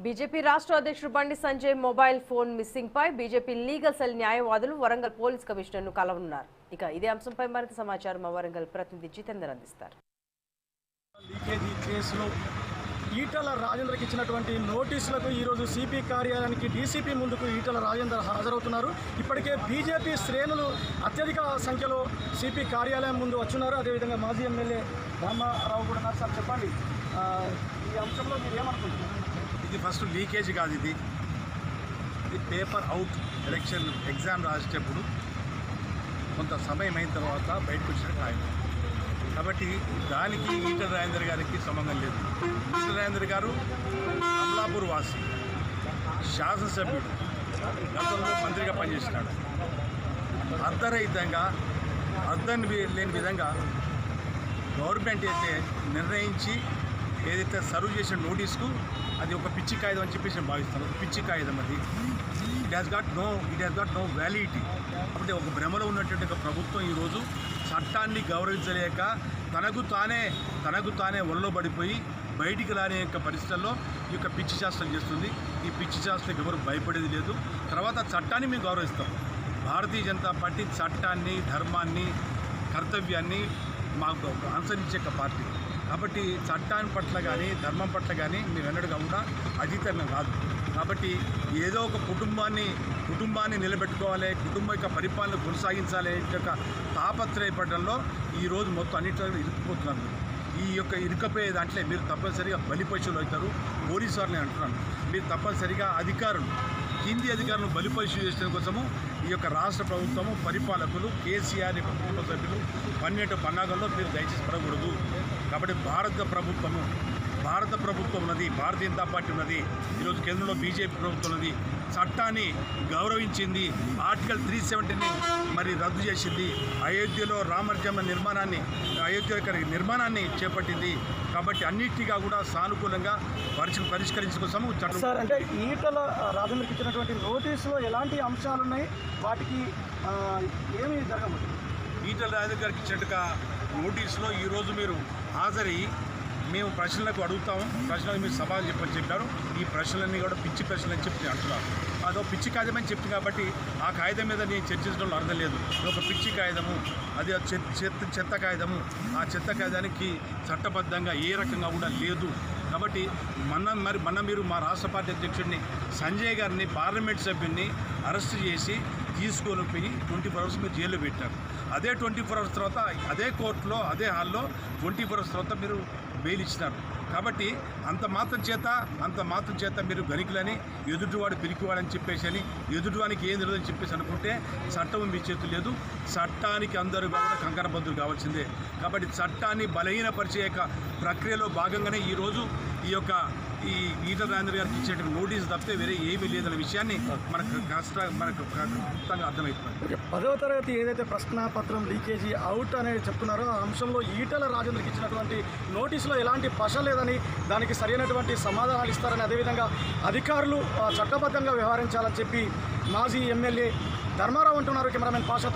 BJP రాష్ట్ర అధ్యక్షుడు Bandi Sanjay mobile phone missing పై BJP legal cell న్యాయవాదులు వరంగల్ పోలీస్ కమిషనర్ను కలవనున్నారు. ఇక ఇదే అంశంపై మరింత సమాచారం మా వరంగల్ ప్రతినిధి జితేందర్ అందిస్తారు. లీకేజీ కేసులో ఈటల రాజేందర్కి ఇచ్చినటువంటి నోటీసులకు ఈరోజు సిపి కార్యాలయానికి డీసీపీ ముందుకు ఈటల రాజేందర్ హాజరవుతున్నారు. ఇప్పటికే బీజేపీ శ్రేణులు అత్యధిక సంఖ్యలో సిపి కార్యాలయం ముందు వచ్చున్నారు. అదేవిధంగా మాజీ ఎమ్మెల్యే రామారావు కూడా ఉన్నారు. సార్ చెప్పండి, ఈ అంశంలో మీరు ఏమనుకుంటున్నారు? ఇది ఫస్ట్ లీకేజ్ కాదు, ఇది పేపర్ అవుట్ ఎలక్షన్ ఎగ్జామ్ రాసేటప్పుడు కొంత సమయం అయిన తర్వాత బయటకు వచ్చిన ఖాయం. కాబట్టి దానికి ఈటల రాజేందర్ గారికి సంబంధం లేదు. ఈటల రాజేందర్ గారు అమలాపూర్ వాసి, శాసనసభ్యుడు, గతంలో మంత్రిగా పనిచేసినాడు. అర్ధరహితంగా అర్థం లేని విధంగా గవర్నమెంట్ అయితే నిర్ణయించి ఏదైతే సర్వ్ చేసిన నోటీస్కు అది ఒక పిచ్చి కాగితం అని చెప్పేసి నేను భావిస్తాను. పిచ్చి కాగితం అది. It has got no validity. అంటే ఒక భ్రమలో ఉన్నటువంటి ఒక ప్రభుత్వం ఈరోజు చట్టాన్ని గౌరవించలేక తనకు తానే ఒళ్ళో పడిపోయి బయటికి రాని యొక్క పరిస్థితుల్లో ఈ యొక్క పిచ్చి శాస్త్రం చేస్తుంది. ఈ పిచ్చి శాస్త్రం ఎవరు భయపడేది లేదు. తర్వాత చట్టాన్ని మేము గౌరవిస్తాం. భారతీయ జనతా పార్టీ చట్టాన్ని, ధర్మాన్ని, కర్తవ్యాన్ని మాకు అనుసరించే పార్టీ. కాబట్టి చట్టాన్ని పట్ల కానీ ధర్మం పట్ల కానీ మేము ఎన్నడూ కూడా అతీతంగా కాదు. కాబట్టి ఏదో ఒక కుటుంబాన్ని నిలబెట్టుకోవాలి, కుటుంబం యొక్క పరిపాలన కొనసాగించాలి యొక్క తాపత్రయపడంలో ఈరోజు మొత్తం అన్నింటిలో ఇరుక్కుపోతున్నారు. ఈ యొక్క ఇరుకపోయే దాంట్లో మీరు తప్పనిసరిగా బలిపశువులు అవుతారు. పోలీసు వారిని అంటున్నాను, మీరు తప్పనిసరిగా కింది అధికారులను బలిపశువు చేసడం కోసము ఈ యొక్క రాష్ట్ర ప్రభుత్వము, పరిపాలకులు, కేసీఆర్ కుటుంబ సభ్యులు పన్నెండు పన్నాగంలో మీరు దయచేసి పడకూడదు. కాబట్టి భారత ప్రభుత్వం ఉన్నది, భారతీయ జనతా పార్టీ ఉన్నది, ఈరోజు కేంద్రంలో బీజేపీ ప్రభుత్వం ఉన్నది. చట్టాన్ని గౌరవించింది. ఆర్టికల్ 370ని మరి రద్దు చేసింది. అయోధ్యలో రామరాజ్యం నిర్మాణాన్ని చేపట్టింది. కాబట్టి అన్నిటిగా కూడా సానుకూలంగా పరిష్కరించే కోసము చట్టం. సార్, అంటే ఈటల రాజేందర్కి ఇచ్చినటువంటి నోటీసులో ఎలాంటి అంశాలు ఉన్నాయి, వాటికి ఏమి జరగబోతుంది? ఈటల రాజేందర్ గారికి ఇచ్చినట్టుగా నోటీసులో ఈరోజు మీరు హాజరై మేము ప్రశ్నలకు అడుగుతాము, ప్రశ్నలు మీరు సవాలు చెప్పారు. ఈ ప్రశ్నలన్నీ కూడా పిచ్చి ప్రశ్నలు అని చెప్పి అంటున్నారు. అదో పిచ్చి కాగితం అని చెప్తుంది. కాబట్టి ఆ కాగితం మీద నేను చర్చించడంలో అర్థం లేదు. ఒక పిచ్చి కాగితము, అది చెత్త కాగితము. ఆ చెత్త కాగితానికి చట్టబద్ధంగా ఏ రకంగా కూడా లేదు. కాబట్టి మీరు మా రాష్ట్ర పార్టీ అధ్యక్షుడిని సంజయ్ గారిని, పార్లమెంట్ సభ్యుడిని అరెస్ట్ చేసి తీసుకొని పోయి 24 అవర్స్ మీరు జైల్లో పెట్టారు. అదే 24 అవర్స్ తర్వాత అదే కోర్టులో, అదే హాల్లో 24 అవర్స్ తర్వాత మీరు బెయిల్ ఇచ్చినారు. కాబట్టి అంత మాత్రం చేత మీరు గనికులని, ఎదుటివాడు పిరికివాడని చెప్పేసి ఎదుటివానికి ఏం తెలియదని చెప్పేసి అనుకుంటే చట్టం మీ చేతులు లేదు. చట్టానికి అందరూ కూడా కంకణబద్ధులు కావాల్సిందే. కాబట్టి చట్టాన్ని బలహీనపరిచే ప్రక్రియలో భాగంగానే ఈరోజు ఈ ఈటల రాజేందర్ గారికి ఇచ్చే నోటీసు తప్పితే వేరే ఏమీ లేదన్న విషయాన్ని మనకు ఖచ్చితంగా అర్థమవుతుంది. 10వ తరగతి ఏదైతే ప్రశ్నాపత్రం లీకేజీ అవుట్ అనేది చెప్తున్నారో ఆ అంశంలో ఈటల రాజేందర్కి ఇచ్చినటువంటి నోటీసులో ఎలాంటి పశ లేదని, దానికి సరైనటువంటి సమాధానాలు ఇస్తారని, అదేవిధంగా అధికారులు చట్టబద్ధంగా వ్యవహరించాలని చెప్పి మాజీ ఎమ్మెల్యే ధర్మారావు అంటున్నారు. కెమెరామెన్ పాషాతో